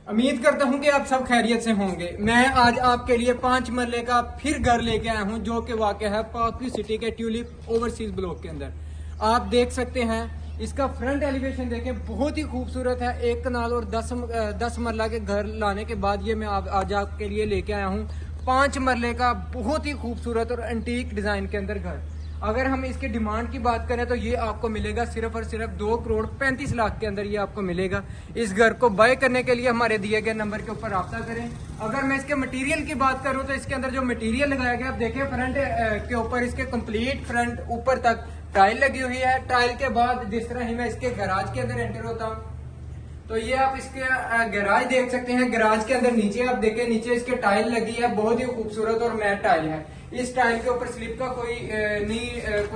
उम्मीद करता हूं कि आप सब खैरियत से होंगे। मैं आज आपके लिए 5 मरले का फिर घर लेके आया हूं, जो कि वाक़ है पाकवी सिटी के ट्यूलिप ओवरसीज ब्लॉक के अंदर। आप देख सकते हैं, इसका फ्रंट एलिवेशन देखें, बहुत ही खूबसूरत है। एक कनाल और 10 मरला के घर लाने के बाद ये मैं आज आपके लिए लेके आया हूँ 5 मरले का बहुत ही खूबसूरत और एंटीक डिजाइन के अंदर घर। अगर हम इसकी डिमांड की बात करें तो ये आपको मिलेगा सिर्फ और सिर्फ 2,35,00,000 के अंदर ये आपको मिलेगा। इस घर को बाय करने के लिए हमारे दिए गए नंबर के ऊपर रब्ता करें। अगर मैं इसके मटेरियल की बात करूं तो इसके अंदर जो मटेरियल लगाया गया, आप देखें फ्रंट के ऊपर इसके कंप्लीट फ्रंट ऊपर तक टाइल लगी हुई है। टाइल के बाद जिस तरह ही मैं इसके गैराज के अंदर एंटर होता हूँ तो ये आप इसके गैराज देख सकते हैं। गैराज के अंदर नीचे आप देखें, नीचे इसके टाइल लगी है, बहुत ही खूबसूरत और मैट टाइल है। इस टाइल के ऊपर स्लिप का कोई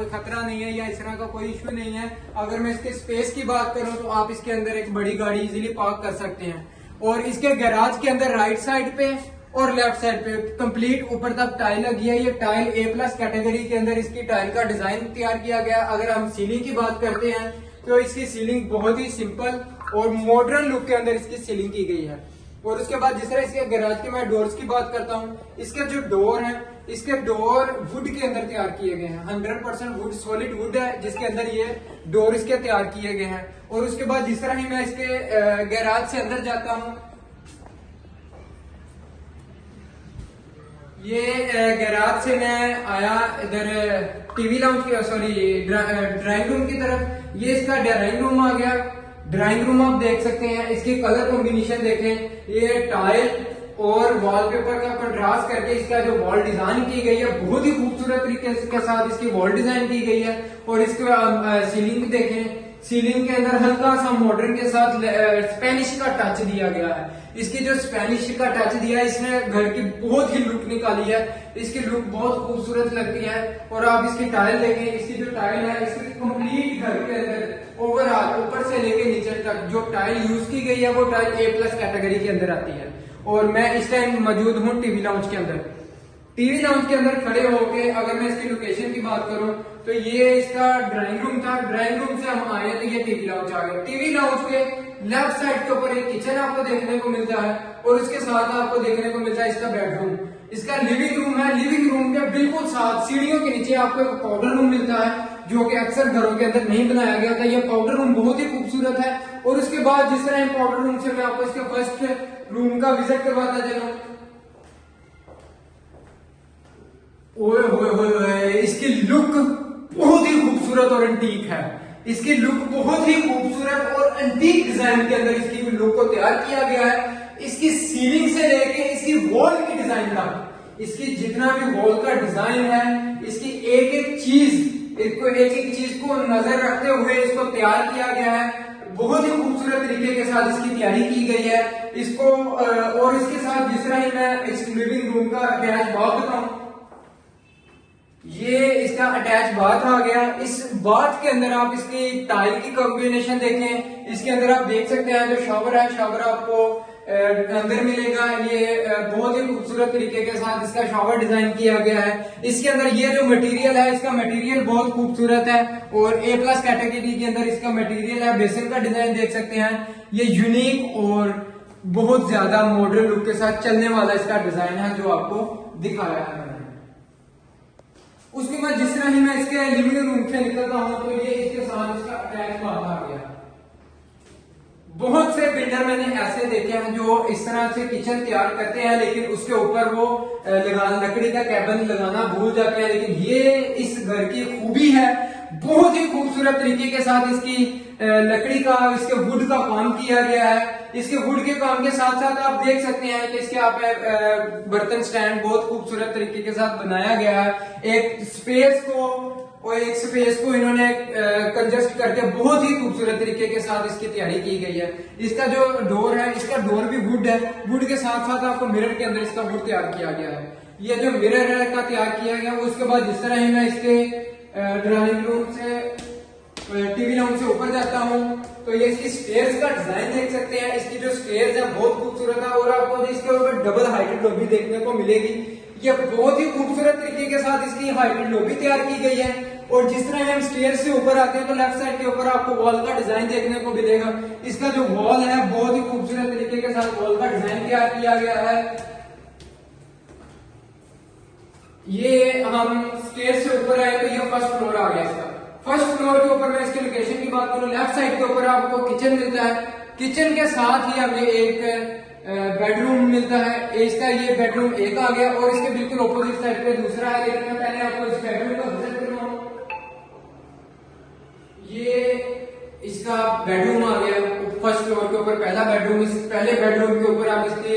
खतरा नहीं है या इस तरह का कोई इश्यू नहीं है। अगर मैं इसके स्पेस की बात करूं तो आप इसके अंदर एक बड़ी गाड़ी इजीली पार्क कर सकते हैं। और इसके गैराज के अंदर राइट साइड पे और लेफ्ट साइड पे कंप्लीट ऊपर तक टाइल लगी है। ये टाइल A+ कैटेगरी के अंदर इसकी टाइल का डिजाइन तैयार किया गया। अगर हम सीलिंग की बात करते हैं तो इसकी सीलिंग बहुत ही सिंपल और मॉडर्न लुक के अंदर इसकी सीलिंग की गई है। और उसके बाद जिस तरह इसके गैराज के मैं डोर्स की बात करता हूँ, इसके जो डोर है, इसके डोर वुड के अंदर तैयार किए गए हैं। 100% वुड, सॉलिड वुड है जिसके अंदर ये डोर इसके तैयार किए गए हैं। और उसके बाद जिस तरह ही मैं इसके गैराज से अंदर जाता हूँ, ये गैराज से मैं आया इधर टीवी लाउंज की, सॉरी ड्राइंग रूम की तरफ। ये इसका ड्राइंग रूम आ गया। ड्राइंग रूम आप देख सकते हैं, इसकी कलर कॉम्बिनेशन देखें, ये टाइल और वॉलपेपर का कंट्रास्ट करके इसका जो वॉल डिजाइन की गई है, बहुत ही खूबसूरत तरीके के साथ इसकी वॉल डिजाइन की गई है। और इसके सीलिंग देखें, सीलिंग के अंदर हल्का सा मॉडर्न के साथ स्पेनिश का टच दिया गया है। इसकी जो स्पेनिश का टच दिया है, इसने घर की बहुत ही लुक निकाली है। इसकी लुक बहुत खूबसूरत लगती है। और आप इसकी टाइल देखें, इसकी जो टाइल है, इसकी कंप्लीट घर के अंदर ओवरऑल ऊपर से लेके नीचे तक जो टाइल यूज की गई है वो टाइल A+ कैटेगरी के अंदर आती है। और मैं इस टाइम मौजूद हूँ टीवी लाउंज के अंदर। टीवी लाउंज के अंदर खड़े होके अगर मैं इसकी लोकेशन की बात करूं तो ये इसका ड्राइंग रूम था। ड्राइंग रूम से हम आए तो ये टीवी लाउंज आ गया। टीवी लाउंज के लेफ्ट साइड के ऊपर एक किचन आपको देखने को मिलता है और उसके साथ आपको देखने को मिलता है इसका बेडरूम। इसका लिविंग रूम है। लिविंग रूम के बिल्कुल साथ सीढ़ियों के नीचे आपको एक पाउडर रूम मिलता है, जो कि अक्सर घरों के अंदर नहीं बनाया गया था। ये पाउडर रूम बहुत ही खूबसूरत है। और उसके बाद जिस तरह पाउडर रूम से मैं आपको इसके फर्स्ट रूम का विजिट करवाता चलूं, ओए होए होए, इसकी लुक बहुत ही खूबसूरत और एंटीक है। इसकी लुक बहुत ही खूबसूरत और एंटीक डिजाइन के अंदर इसकी लुक को तैयार किया गया है। इसकी सीलिंग से लेके इसकी वॉल की डिजाइन तक, इसकी जितना भी वॉल का डिजाइन है, इसकी एक एक चीज को नजर रखते हुए इसको तैयार किया गया है। बहुत ही खूबसूरत तरीके के साथ इसकी तैयारी की गई है इसको। और इसके साथ जिस तरह ही मैं इस लिविंग रूम का अटैच बाथ बताऊं, ये इसका अटैच बाथ आ गया। इस बाथ के अंदर आप इसकी टाइल की कॉम्बिनेशन देखें, इसके अंदर आप देख सकते हैं जो शावर है, शावर आपको अंदर मिलेगा। ये बहुत ही खूबसूरत तरीके के साथ इसका शावर डिजाइन किया गया है। इसके अंदर ये जो मटेरियल है, इसका मटेरियल बहुत खूबसूरत है और A+ कैटेगरी के अंदर इसका मटेरियल है। बेसिन का डिजाइन देख सकते हैं, ये यूनिक और बहुत ज्यादा मॉडर्न लुक के साथ चलने वाला इसका डिजाइन है जो आपको दिखाया है। उसके बाद जिस तरह ही मैं इसके लिविंग रूम से निकलता हूं तो ये इसके साथ इसका अटैच बाथ आ गया। बहुत से बिल्डर मैंने ऐसे देखे हैं जो इस तरह से किचन तैयार करते हैं, लेकिन उसके ऊपर वो लकड़ी का कैबिन लगाना भूल जाते हैं। लेकिन ये इस घर की खूबी है, बहुत ही खूबसूरत तरीके के साथ इसकी लकड़ी का, इसके वुड का काम किया गया है। इसके वुड के काम के साथ साथ आप देख सकते हैं कि इसके आप बर्तन स्टैंड बहुत खूबसूरत तरीके के साथ बनाया गया है। एक स्पेस को इन्होंने कंजस्ट करके बहुत ही खूबसूरत तरीके के साथ इसकी तैयारी की गई है। इसका जो डोर है, इसका डोर भी वुड है। वुड के साथ साथ आपको मिरर के अंदर इसका वुड तैयार किया गया है। ये जो मिरर है का तैयार किया गया, उसके बाद जिस तरह ही मैं इसके ड्राइंग रूम से टीवी लाउंज से ऊपर जाता हूँ तो ये इसकी स्टेयर्स का डिजाइन देख सकते हैं। इसकी जो स्टेयर्स है बहुत खूबसूरत है और आपको इसके ऊपर डबल हाइटेड लॉबी देखने को मिलेगी। ये बहुत ही खूबसूरत तरीके के साथ इसकी हाइटेड लॉबी तैयार की गई है। और जिस तरह हम स्टेयर से ऊपर आते हैं तो लेफ्ट साइड के ऊपर आपको वॉल का डिजाइन देखने को मिलेगा। इसका जो वॉल है बहुत ही खूबसूरत तरीके के साथ वॉल का डिजाइन तैयार किया गया है। ये हम स्टेयर से ऊपर आए तो ये फर्स्ट फ्लोर आ गया इसका। फर्स्ट फ्लोर के ऊपर मैं इसके लोकेशन की बात करूं, लेफ्ट साइड के ऊपर आपको किचन मिलता है। किचन के साथ ही हमें एक बेडरूम मिलता है। इसका ये बेडरूम एक आ गया और इसके बिल्कुल ऑपोजिट साइड पे दूसरा है, लेकिन मैं पहले आपको इस बेडरूम को विजिट करूंगा। ये इसका बेडरूम आ गया फर्स्ट फ्लोर के ऊपर, पहला बेडरूम। इस पहले बेडरूम के ऊपर आप इसकी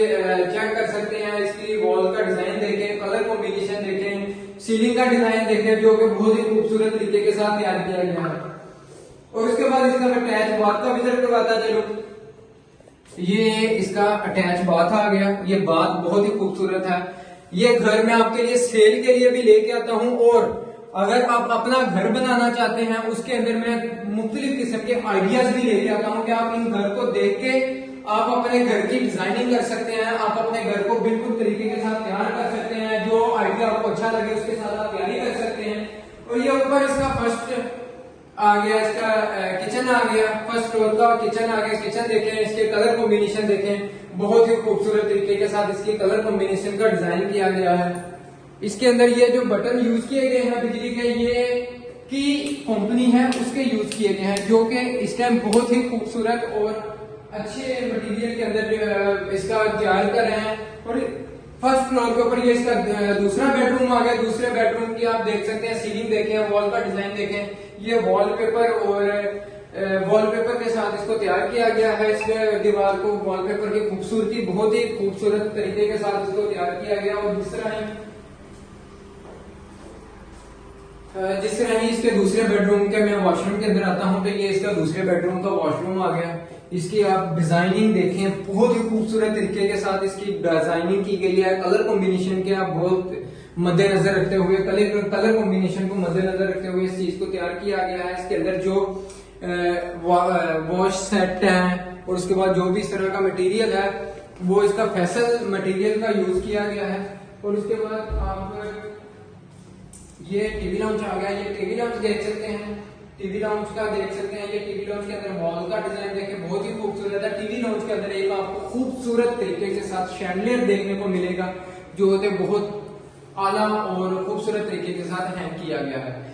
चेक कर सकते हैं, इसकी वॉल का डिजाइन देखें, कलर कॉम्बिनेशन देखें, सीलिंग का डिजाइन देखें जो कि बहुत ही खूबसूरत तरीके के साथ तैयार किया गया है। और उसके बाद इसका अटैच बाथ का विजिट करवाता चलो। ये इसका अटैच बाथ आ गया। ये बाथ बहुत ही खूबसूरत है। ये घर मैं आपके लिए सेल के लिए भी लेके आता हूं और अगर आप अपना घर बनाना चाहते हैं उसके अंदर मैं मुख्तलिफ किस्म के आइडियाज भी लेके आता हूं कि आप इन घर को देख के आप अपने घर की डिजाइनिंग कर सकते हैं, आप अपने घर को बिल्कुल तरीके के साथ तैयार कर सकते हैं। जो आइडिया आपको अच्छा लगे उसके साथ आप तैयारी कर सकते हैं। और ये ऊपर इसका फर्स्ट आ गया, इसका किचन आ गया, फर्स्ट फ्लोर का किचन आ गया। किचन देखें, इसके कलर कॉम्बिनेशन देखें, बहुत ही खूबसूरत तरीके के साथ इसके कलर कॉम्बिनेशन का डिजाइन किया गया है। इसके अंदर ये जो बटन यूज किए गए हैं बिजली के, ये की कंपनी है उसके यूज किए गए हैं, जो कि इस टाइम बहुत ही खूबसूरत और अच्छे मटेरियल के अंदर इसका तैयार कर रहे हैं। और फर्स्ट फ्लोर के ऊपर ये इसका दूसरा बेडरूम आ गया। दूसरे बेडरूम की आप देख सकते हैं, सीलिंग देखें, वॉल का डिजाइन देखें। ये वॉलपेपर और वॉलपेपर के साथ इसको तैयार किया गया है। इस दीवार को वॉलपेपर की खूबसूरती बहुत ही खूबसूरत तरीके के साथ इसको तैयार किया गया। और जिस तरह ही इसके दूसरे बेडरूम के मैं वॉशरूम के अंदर आता हूं तो ये इसका दूसरे बेडरूम का वॉशरूम आ गया। इसकी आप डिजाइनिंग देखें, बहुत ही खूबसूरत तरीके के साथ इसकी डिजाइनिंग की गई है। कलर कॉम्बिनेशन के आप बहुत मद्देनजर रखते हुए, कलर कॉम्बिनेशन को मद्देनजर रखते हुए इस चीज को तैयार किया गया है। इसके अंदर जो वॉश सेट है और उसके बाद जो भी इस तरह का मटेरियल है वो इसका फैसल मटेरियल का यूज किया गया है। और उसके बाद आप ये टीवी लाउंज आ गया। ये टीवी लाउंज देख सकते हैं, टीवी लाउंज का देख सकते हैं। ये टीवी लाउंज के अंदर वॉल का डिजाइन देखें, बहुत ही खूबसूरत है। टीवी लाउंज के अंदर एक आपको खूबसूरत तरीके के साथ शैंडलियर देखने को मिलेगा जो होते बहुत आला और खूबसूरत तरीके के साथ हैंग किया गया है।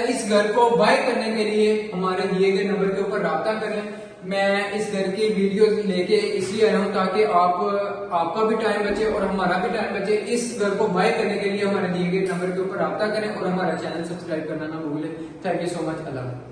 इस घर को बाय करने के लिए हमारे दिए गए नंबर के ऊपर राब्ता करें। मैं इस घर की वीडियो लेके इसलिए आया हूँ ताकि आपका भी टाइम बचे और हमारा भी टाइम बचे। इस घर को बाय करने के लिए हमारे दिए गए नंबर के ऊपर राब्ता करें और हमारा चैनल सब्सक्राइब करना ना भूलें। Thank you so much. Allah.